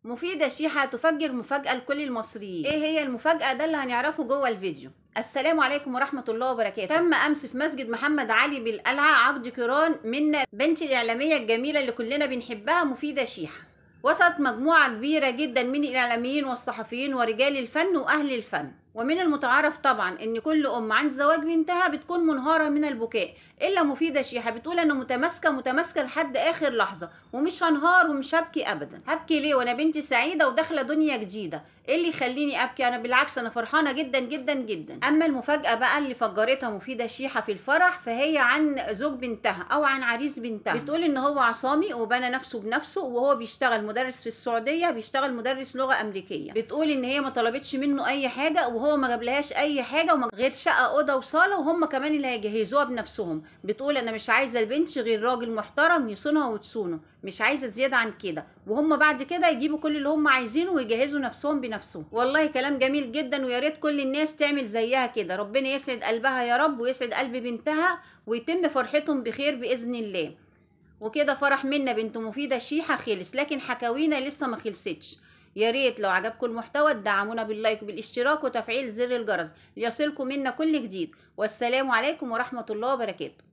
مفيدة شيحة تفجر مفاجأة لكل المصريين. ايه هي المفاجأة؟ ده اللي هنعرفه جوه الفيديو. السلام عليكم ورحمة الله وبركاته. تم أمس في مسجد محمد علي بالقلعة عقد قران من بنت الإعلامية الجميلة اللي كلنا بنحبها مفيدة شيحة. وسط مجموعة كبيرة جدا من الإعلاميين والصحفيين ورجال الفن وأهل الفن. ومن المتعارف طبعا ان كل عند زواج بنتها بتكون منهارة من البكاء، الا مفيدة شيحة بتقول انا متماسكة لحد اخر لحظة، ومش هنهار ومش هبكي ابدا. هبكي ليه وانا بنتي سعيدة وداخلة دنيا جديدة؟ ايه اللي يخليني ابكي؟ انا بالعكس انا فرحانة جدا جدا جدا. اما المفاجأة بقى اللي فجرتها مفيدة شيحة في الفرح فهي عن زوج بنتها او عن عريس بنتها. بتقول ان هو عصامي وبنى نفسه بنفسه، وهو بيشتغل مدرس في السعودية، بيشتغل مدرس لغة امريكية. بتقول ان هي ما طلبتش منه اي حاجة، وهو ما جابلهاش اي حاجه غير شقه اوضه وصاله، وهم كمان اللي هيجهزوها بنفسهم. بتقول انا مش عايزه البنت غير راجل محترم يصونها وتصونه، مش عايزه زياده عن كده، وهم بعد كده يجيبوا كل اللي هم عايزينه ويجهزوا نفسهم بنفسهم. والله كلام جميل جدا، ويا ريت كل الناس تعمل زيها كده. ربنا يسعد قلبها يا رب، ويسعد قلب بنتها، ويتم فرحتهم بخير باذن الله. وكده فرح منا بنت مفيدة شيحة خلص، لكن حكاوينا لسه ما خلصتش. يا ريت لو عجبكم المحتوى تدعمونا باللايك وبالاشتراك وتفعيل زر الجرس ليصلكم منا كل جديد. والسلام عليكم ورحمة الله وبركاته.